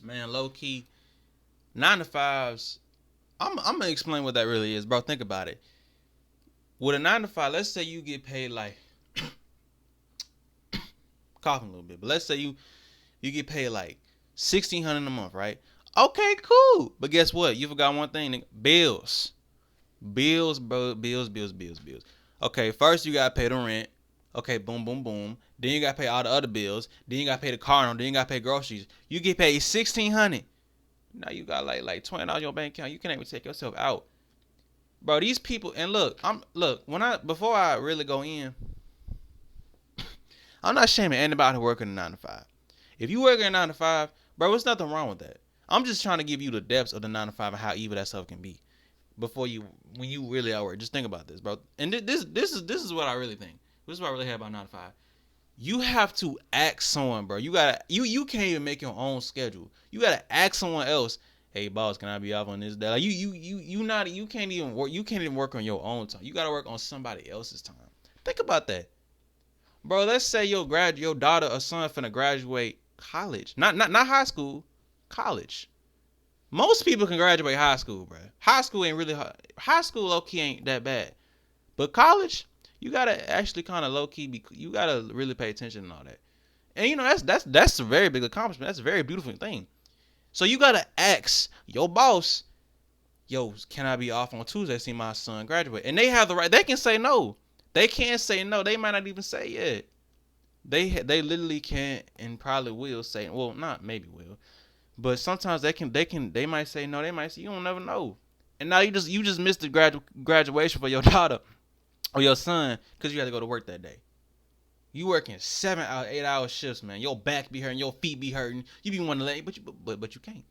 Man, low key, 9 to 5s. I'm gonna explain what that really is, bro. Think about it. With a 9 to 5, let's say you get paid like coughing a little bit, but let's say you get paid like 1,600 a month, right? Okay, cool. But guess what? You forgot one thing, nigga. Bills. Bills, bro. Bills. Okay, first you gotta pay the rent. Okay, boom, boom, boom. Then you gotta pay all the other bills. Then you gotta pay the car note. Then you gotta pay groceries. You get paid 1,600. Now you got like $20 in your bank account. You can't even take yourself out, bro. These people, and look when I before I really go in, I'm not shaming anybody who working a 9 to 5. If you work a 9 to 5, bro, there's nothing wrong with that. I'm just trying to give you the depths of the 9 to 5 and how evil that stuff can be. Before you, when you really are work, just think about this, bro. And this is what I really think. This is what I really have about 9 to 5. You have to ask someone, bro. You can't even make your own schedule. You gotta ask someone else. Hey, boss, can I be off on this day? Like you can't even work. You can't even work on your own time. You gotta work on somebody else's time. Think about that, bro. Let's say your daughter or son finna graduate college, not high school, college. Most people can graduate high school, bro. High school ain't really hard. High school low key ain't that bad, but college, you gotta actually kind of low key be. You gotta really pay attention and all that. And that's a very big accomplishment. That's a very beautiful thing. So you gotta ask your boss, yo, can I be off on Tuesday to see my son graduate? And they have the right. They can say no. They can't say no. They might not even say it. They literally can't and probably will say. Well, not maybe will. But sometimes they might say no. They might say you don't never know. And now you just missed the graduation for your daughter or your son because you had to go to work that day. You working 7 hour, 8 hour shifts, man. Your back be hurting, your feet be hurting. You be wanting to lay, but you can't.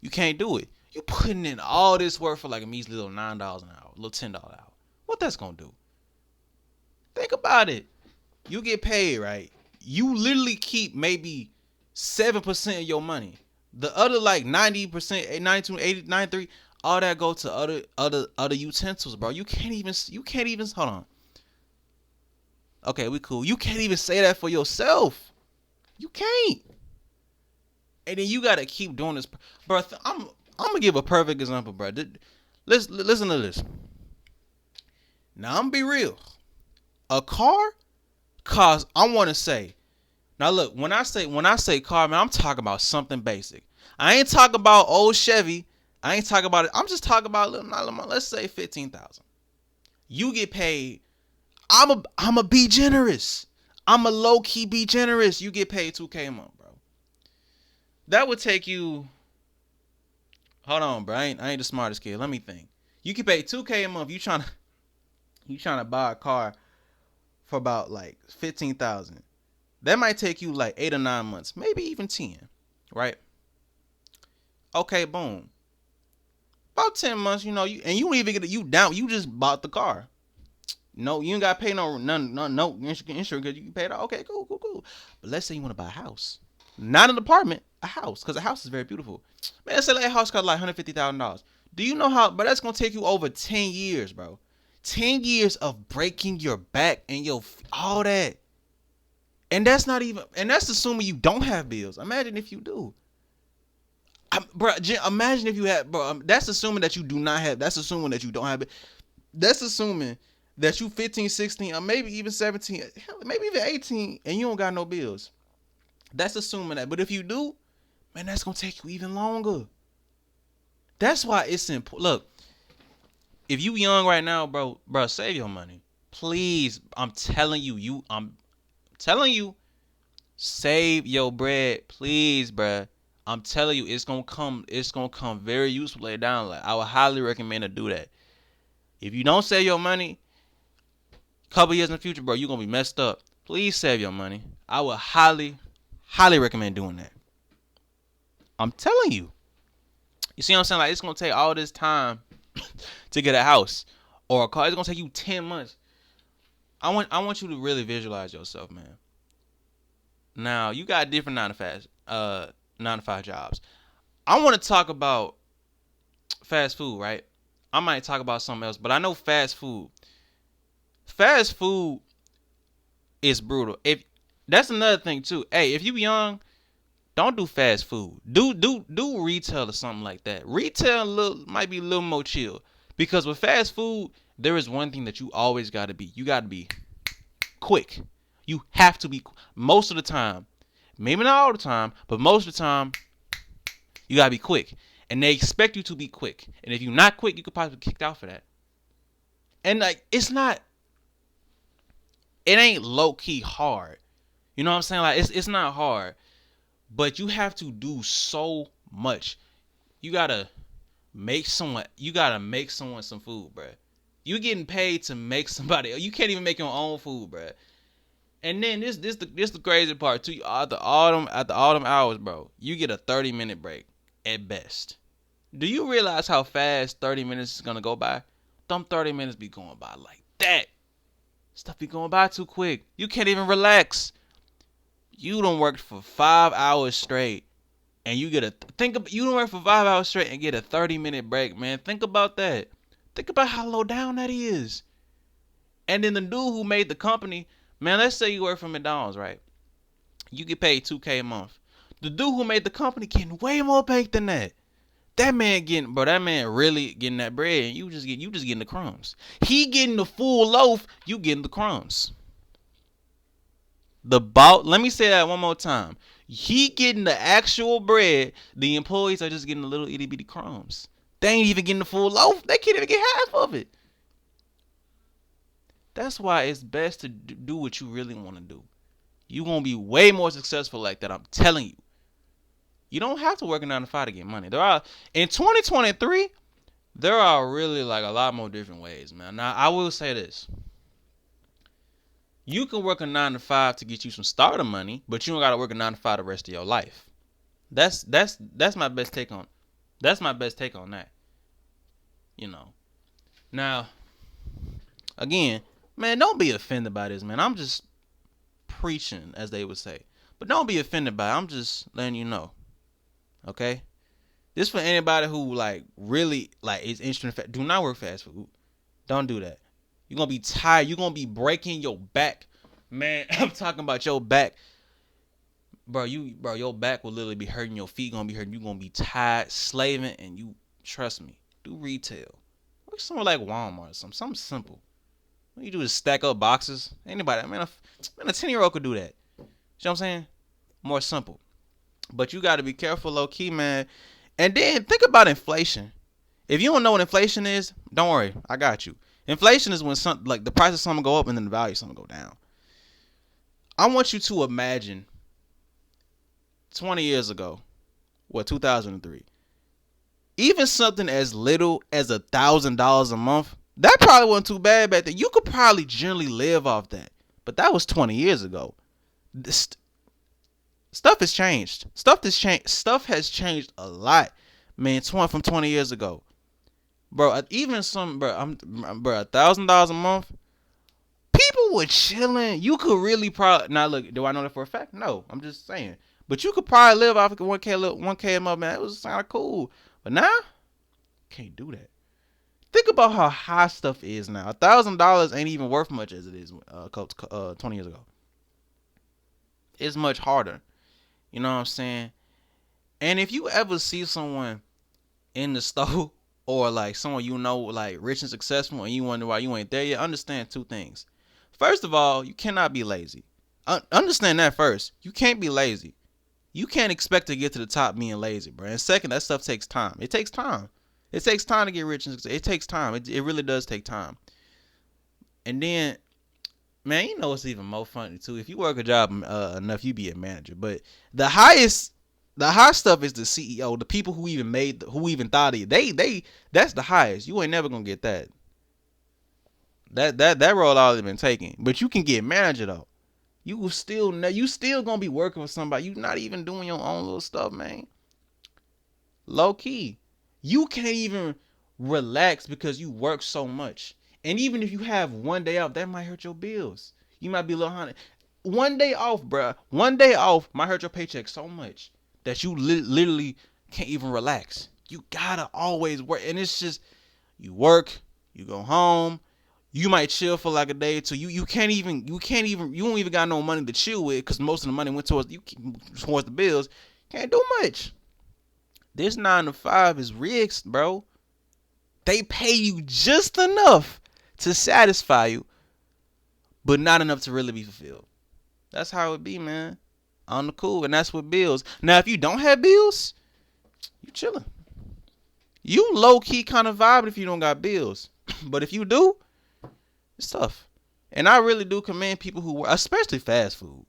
You can't do it. You putting in all this work for like a measly little $9 an hour, a little $10 an hour. What that's gonna do? Think about it. You get paid, right? You literally keep maybe 7% of your money. The other like 90%, 92, 80, 93, all that go to other utensils, bro. You can't even hold on. Okay, we cool. You can't even say that for yourself. You can't. And then you gotta keep doing this, bro. I'm gonna give a perfect example, bro. Let's listen to this. Now I'm gonna be real. A car costs. I want to say. Now look, when I say car, man, I'm talking about something basic. I ain't talking about old Chevy. I ain't talking about it. I'm just talking about let's say 15,000. You get paid. I'm a be generous. I'm a low key be generous. You get paid 2K a month, bro. That would take you. Hold on, bro. I ain't the smartest kid. Let me think. You can pay 2K a month. You trying to buy a car for about like 15,000. That might take you like 8 or 9 months, maybe even 10, right? Okay, boom. About 10 months, you don't even get it. You down. You just bought the car. No, you ain't got to pay no insurance because you can pay it all. Okay, cool. But let's say you want to buy a house, not an apartment, a house, because a house is very beautiful. Man, let's say that house costs like $150,000. Do you know how? But that's gonna take you over 10 years, bro. 10 years of breaking your back and your all that, and that's not even. And that's assuming you don't have bills. Imagine if you do. Bro, imagine if you had, bro. That's assuming that you do not have. That's assuming that you don't have it. That's assuming that you 15, 16, or maybe even 17, maybe even 18, and you don't got no bills. That's assuming that. But if you do, man, that's gonna take you even longer. That's why it's important. Look, if you young right now, bro, save your money, please. I'm telling you, save your bread, please, bro. I'm telling you, it's gonna come. It's gonna come very useful later down. Like I would highly recommend to do that. If you don't save your money, a couple years in the future, bro, you're gonna be messed up. Please save your money. I would highly recommend doing that. I'm telling you. You see what I'm saying? Like it's gonna take all this time to get a house or a car. It's gonna take you 10 months. I want you to really visualize yourself, man. Now you got different 9 to 5 jobs. I want to talk about fast food, right? I might talk about something else, but I know fast food. Fast food is brutal. If that's another thing too. Hey, if you young, Don't do fast food. Do retail or something like that. Retail might be a little more chill. Because with fast food, there is one thing that you always gotta be. You gotta be quick. You have to be most of the time. Maybe not all the time, but most of the time, you gotta be quick. And they expect you to be quick. And if you're not quick, you could probably be kicked out for that. And like it ain't low key hard. You know what I'm saying? Like it's not hard. But you have to do so much. You gotta make someone some food, bruh. You getting paid to make somebody. You can't even make your own food, bruh. And then this the crazy part too. At the autumn hours, bro, you get a 30-minute break at best. Do you realize how fast 30 minutes is gonna go by? Them 30 minutes be going by like that. Stuff be going by too quick. You can't even relax. You done worked for 5 hours straight, and you get you done work for 5 hours straight and get a 30-minute break, man. Think about that. Think about how low down that is. And then the dude who made the company, man, let's say you work for McDonald's, right? You get paid $2K a month. The dude who made the company getting way more paid than that. That man really getting that bread, and you just getting the crumbs. He getting the full loaf, you getting the crumbs. Let me say that one more time. He getting the actual bread. The employees are just getting the little itty bitty crumbs. They ain't even getting the full loaf. They can't even get half of it. That's why it's best to do what you really want to do. You're going to be way more successful like that. I'm telling you. You don't have to work a 9 to 5 to get money. In 2023, there are really like a lot more different ways, man. Now, I will say this. You can work a 9 to 5 to get you some starter money, but you don't gotta work a 9 to 5 the rest of your life. That's my best take on. That's my best take on that. You know. Now, again, man, don't be offended by this, man. I'm just preaching, as they would say. But don't be offended by it. I'm just letting you know. Okay? This for anybody who like really like is interested in do not work fast food. Don't do that. You're gonna be tired. You're gonna be breaking your back. Man, I'm talking about your back. Bro, your back will literally be hurting. Your feet gonna be hurting. You're gonna be tired, slaving, and you trust me. Do retail. Work somewhere like Walmart or something simple. What you do is stack up boxes. Anybody, man, a 10-year-old could do that. You know what I'm saying? More simple. But you gotta be careful, low key, man. And then think about inflation. If you don't know what inflation is, don't worry, I got you. Inflation is when the price of something go up and then the value of something go down. I want you to imagine 20 years ago, 2003, even something as little as $1,000 a month, that probably wasn't too bad back then. You could probably generally live off that. But that was 20 years ago. Stuff has changed. Stuff has changed a lot, man, from 20 years ago. Bro, even $1,000 a month, people were chilling. You could really probably, now look, do I know that for a fact? No, I'm just saying. But you could probably live off of 1K a month, man. It was kind of cool. But now, can't do that. Think about how high stuff is now. $1,000 ain't even worth much as it is 20 years ago. It's much harder. You know what I'm saying? And if you ever see someone in the store, or like someone you know like rich and successful, and you wonder why you ain't there yet, understand two things. First of all, you cannot be lazy. Understand that first. You can't be lazy. You can't expect to get to the top being lazy, bro. And second, that stuff takes time. It takes time. It takes time to get rich and successful. It takes time. It really does take time. And then, man, you know what's even more funny too? If you work a job enough, you be a manager. But the high stuff is the CEO, the people who even thought of it. That's the highest. You ain't never gonna get that. That role already been taken. But you can get manager though. You still gonna be working with somebody. You not even doing your own little stuff, man. Low key, you can't even relax because you work so much. And even if you have one day off, that might hurt your bills. You might be a little honey. One day off, bruh. One day off might hurt your paycheck so much that you literally can't even relax. You gotta always work. And it's just, you work, you go home, you might chill for like a day or two. You don't even got no money to chill with because most of the money went towards the bills. Can't do much. This 9 to 5 is rigged, bro. They pay you just enough to satisfy you, but not enough to really be fulfilled. That's how it be, man. On the cool, and that's with bills. Now, if you don't have bills, you chilling. You low key kind of vibing if you don't got bills, but if you do, it's tough. And I really do commend people who work, especially fast food,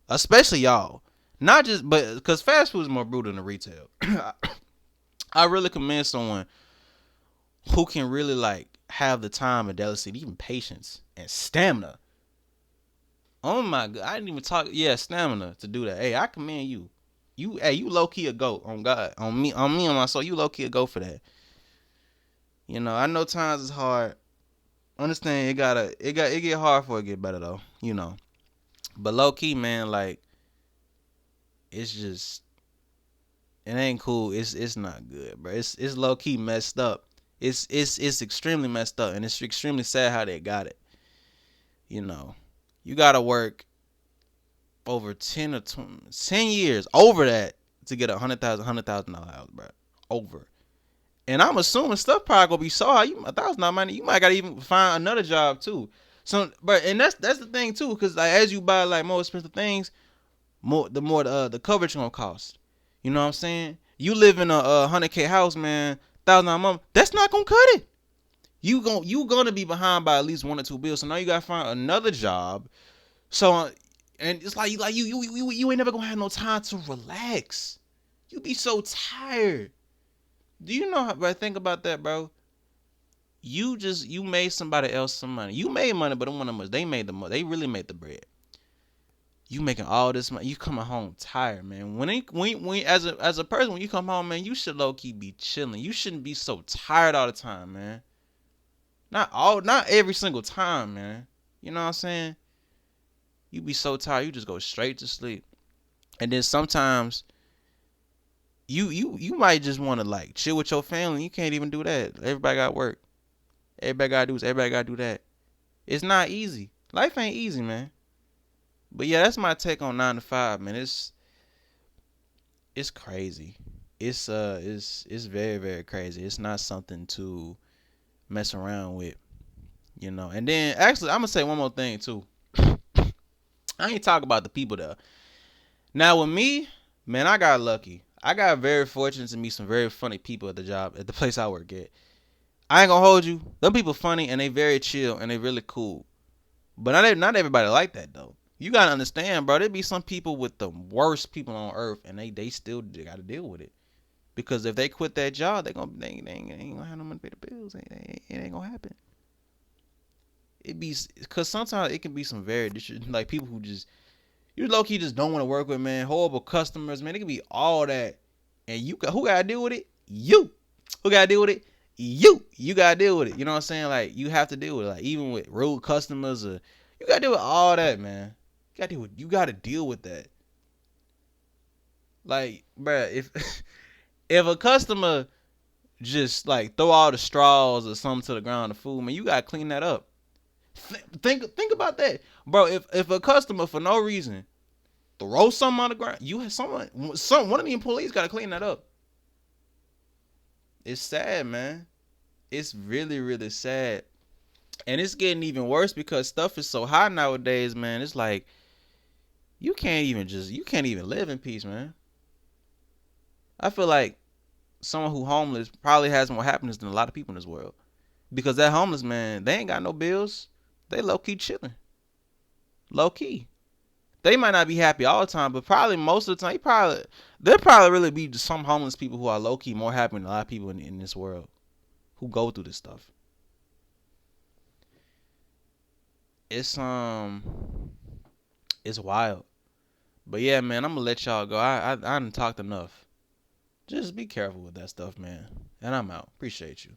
especially y'all. Not just, but because fast food is more brutal than retail. I really commend someone who can really like have the time and delicacy, even patience and stamina. Oh my god, I didn't even talk. Yeah, stamina to do that. Hey, I commend you. You low key a goat on God, on my soul. You low key a goat for that. You know, I know times is hard. Understand it get hard for it get better though. You know, but low key, man, like it's just it ain't cool. It's not good, bro. It's low key messed up. It's extremely messed up, and it's extremely sad how they got it. You know, you gotta work over 10 or 10 years over that to get $100,000 house, bro. Over. And I'm assuming stuff probably gonna be so high. $1,000 money, you might gotta even find another job too. So, but and that's the thing too, because like as you buy like more expensive things, the more the coverage gonna cost. You know what I'm saying? You live in a 100K house, man, $1,000 a month. That's not gonna cut it. You gonna be behind by at least 1 or 2 bills. So now you gotta find another job. So and it's like you ain't never gonna have no time to relax. You be so tired. Do you know how? But think about that, bro. You made somebody else some money. You made money, but it wasn't much. They made the money. They really made the bread. You making all this money. You coming home tired, man. When as a person, when you come home, man, you should low key be chilling. You shouldn't be so tired all the time, man. Not every single time, man. You know what I'm saying? You be so tired, you just go straight to sleep. And then sometimes you might just want to like chill with your family. You can't even do that. Everybody got work. Everybody gotta do this. Everybody gotta do that. It's not easy. Life ain't easy, man. But yeah, that's my take on 9 to 5, man. It's crazy. It's very, very crazy. It's not something to mess around with, you know. And then actually, I'm gonna say one more thing too. I ain't talk about the people there. Now with me, man, I got lucky. I got very fortunate to meet some very funny people at the place I work at. I ain't gonna hold you. Them people funny and they very chill and they really cool. But not everybody like that though. You gotta understand, bro. There be some people with the worst people on earth, and they still gotta deal with it. Because if they quit that job, they ain't gonna have no money to pay the bills. It ain't gonna happen. It be because sometimes it can be some very like people who just you low key just don't want to work with, man. Horrible customers, man. It can be all that, and who gotta deal with it? You. Who gotta deal with it? You gotta deal with it. You know what I'm saying? Like you have to deal with it. Like even with rude customers, you gotta deal with all that, man. You gotta deal with that. Like, bruh, if if a customer just like throw all the straws or something to the ground of food, man, you gotta clean that up. Think about that, bro. If a customer for no reason throw something on the ground, you have one of the employees gotta clean that up. It's sad, man. It's really, really sad. And it's getting even worse because stuff is so high nowadays, man. It's like you can't even live in peace, man. I feel like someone who homeless probably has more happiness than a lot of people in this world. Because that homeless man, they ain't got no bills. They low key chilling. Low key. They might not be happy all the time, but probably most of the time, there probably really be some homeless people who are low key more happy than a lot of people in this world who go through this stuff. It's wild. But yeah, man, I'm gonna let y'all go. I done talked enough. Just be careful with that stuff, man. And I'm out. Appreciate you.